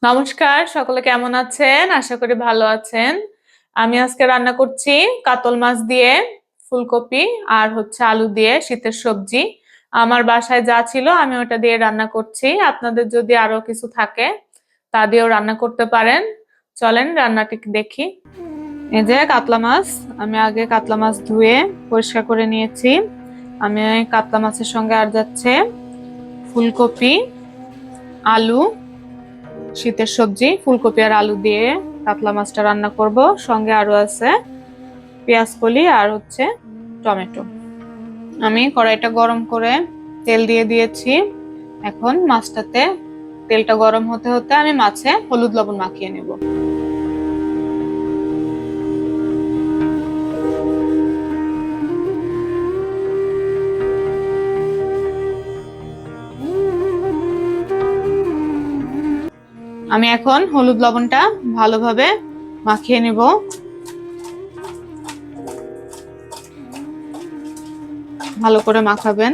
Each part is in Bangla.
নমস্কার, সকলে কেমন আছেন? আশা করি ভালো আছেন। আমি আজকে রান্না করছি কাতল মাছ দিয়ে ফুলকপি আর আলু দিয়ে শীতের সবজি। আমার বাসায় যা ছিল আমি ওটা দিয়ে রান্না করছি। আপনাদের যদি আরো কিছু থাকে তা দিয়েও রান্না করতে পারেন। চলেন রান্নাটি দেখি। এই যে কাতলা মাছ, আমি আগে কাতলা মাছ ধুয়ে পরিষ্কার করে নিয়েছি। আমি কাতলা মাছের সঙ্গে আর যাচ্ছে ফুলকপি, আলু, শীতের সবজি ফুলকপি আর আলু দিয়ে কাতলা মাছটা রান্না করব। সঙ্গে আরো আছে পেঁয়াজ কলি আর টমেটো। আমি কড়াইটা গরম করে তেল দিয়ে দিয়েছি। এখন মাছটাতে তেলটা গরম হতে হতে আমি মাছে হলুদ লবণ মাখিয়ে নেব। আমি এখন হলুদ লবণটা ভালোভাবে মাখিয়ে নেব। ভালো করে মাখাবেন।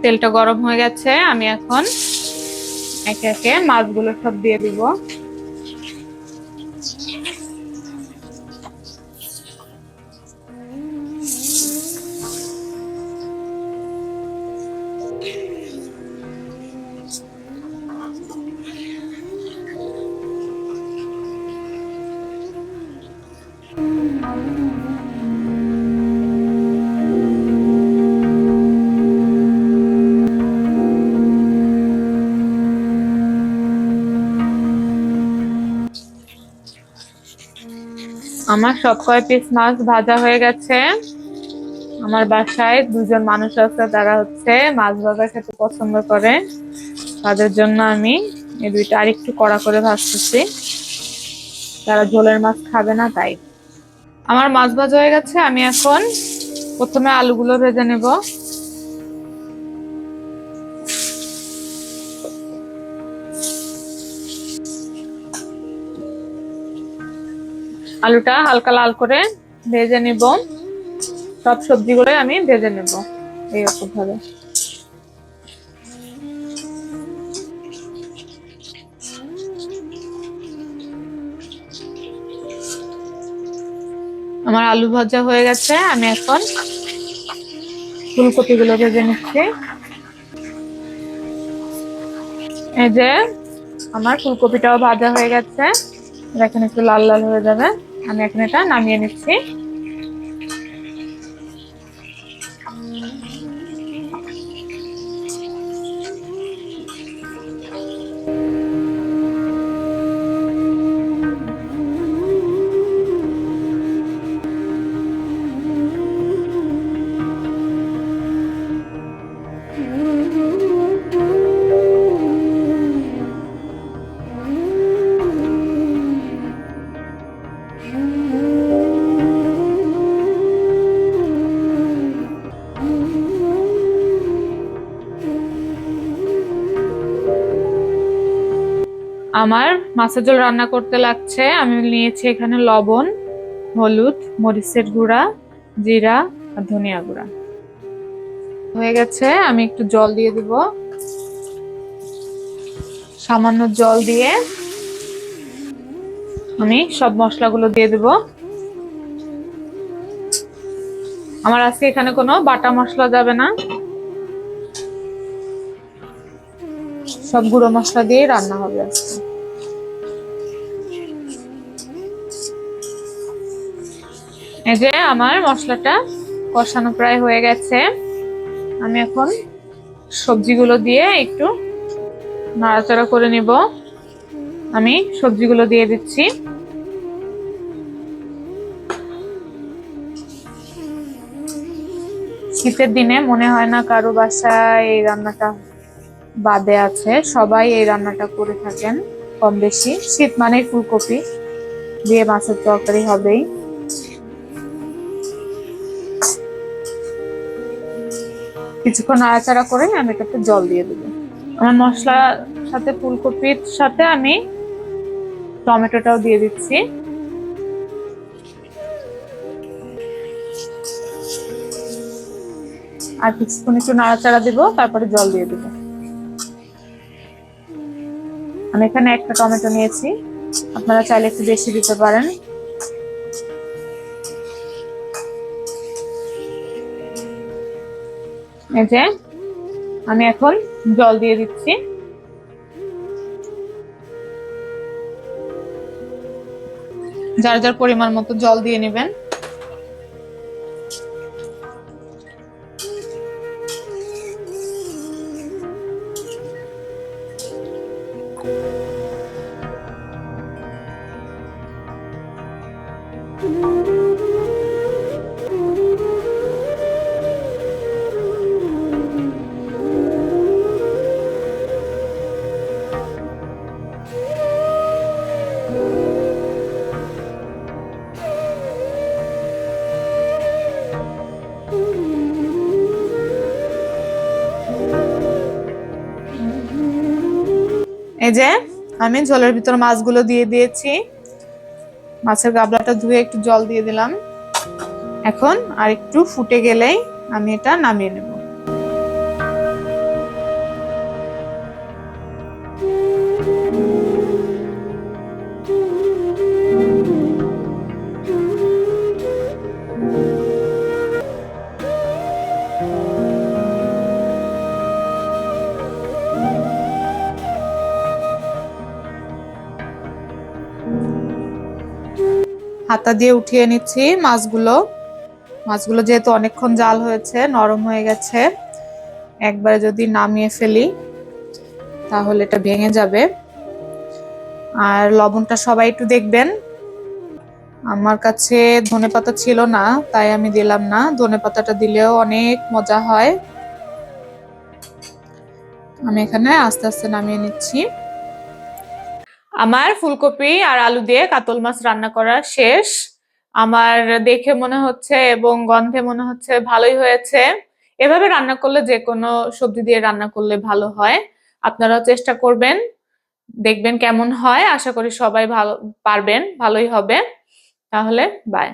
তেলটা গরম হয়ে গেছে, আমি এখন একে একে মাছগুলো সব দিয়ে দিব। আমার সব কয় পিস মাছ ভাজা হয়ে গেছে। আমার বাসায় দুজন মানুষ আছে, তারা মাছ ভাজা খেতে পছন্দ করে। তাদের জন্য আমি এই দুইটা আরেকটু কড়া করে ভাজতেছি। তারা ঝোলের মাছ খাবে না তাই। আমার মাছ ভাজা হয়ে গেছে, আমি এখন প্রথমে আলুগুলো ভেজে নেব। আলুটা হালকা লাল করে ভেজে নিব। সব সবজিগুলো আমি ভেজে নেব এইরকম ভাবে। আমার আলু ভাজা হয়ে গেছে, আমি এখন ফুলকপি গুলো ভেজে নিচ্ছি। এই যে আমার ফুলকপিটাও ভাজা হয়ে গেছে, এখন একটু লাল লাল হয়ে যাবে। আমি এখন এটা নামিয়ে নিচ্ছি। আমার মাছের ঝোল রান্না করতে লাগছে। আমি নিয়েছি এখানে লবণ, হলুদ, মরিচের গুঁড়া, জিরা আর ধনিয়া গুঁড়া। হয়ে গেছে, আমি একটু জল দিয়ে দিব। সামান্য জল দিয়ে আমি সব মশলাগুলো দিয়ে দেব। আমার আজকে এখানে কোনো বাটা মশলা যাবে না, সব গুঁড়ো মশলা দিয়ে রান্না হবে আজকে। এই যে আমার মশলাটা কষানো প্রায় হয়ে গেছে, আমি এখন সবজিগুলো দিয়ে একটু নাড়াচাড়া করে নিব। আমি সবজিগুলো দিয়ে দিচ্ছি। শীতের দিনে মনে হয় না কারো বাসায় এই রান্নাটা বাদে আছে, সবাই এই রান্নাটা করে থাকেন কম বেশি। শীত মানেই ফুলকপি দিয়ে মাছের তরকারি হবেই। কিছুক্ষণ নাড়াচাড়া করে আমি এটাতে জল দিয়ে দেবো। আমার মশলার সাথে ফুলকপির সাথে আমি টমেটোটাও দিয়ে দিচ্ছি। আর কিছুক্ষণ একটু নাড়াচাড়া দিব, তারপরে জল দিয়ে দেবো। আমি এখানে একটা টমেটো নিয়েছি, আপনারা চাইলে একটু বেশি দিতে পারেন। এই যে আমি এখন জল দিয়ে দিচ্ছি। যার যার পরিমাণ মতো জল দিয়ে নেবেন। এই যে আমি জলের ভিতর মাছগুলো দিয়ে দিয়েছি। মাছের গাবলাটা ধুয়ে একটু জল দিয়ে দিলাম। এখন আর একটু ফুটে গেলেই আমি এটা নামিয়ে নেব। হাতা দিয়ে উঠিয়ে নিচ্ছি মাছগুলো। মাছগুলো যেহেতু অনেকক্ষণ জাল হয়েছে, নরম হয়ে গেছে, একবারে যদি নামিয়ে ফেলি তাহলে এটা ভেঙে যাবে। আর লবণটা সবাই একটু দেখবেন। আমার কাছে ধনেপাতা ছিল না, তাই আমি দিলাম না। ধনেপাতাটা দিলেও অনেক মজা হয়। আমি এখানে আস্তে আস্তে নামিয়ে নিচ্ছি। আমার ফুলকপি আর আলু দিয়ে কাতল মাছ রান্না করা শেষ। আমার দেখে মনে হচ্ছে এবং গন্ধে মনে হচ্ছে ভালোই হয়েছে। এভাবে রান্না করলে যে কোনো সবজি দিয়ে রান্না করলে ভালো হয়। আপনারাও চেষ্টা করবেন, দেখবেন কেমন হয়। আশা করি সবাই ভালো পারবেন, ভালোই হবে। তাহলে বাই।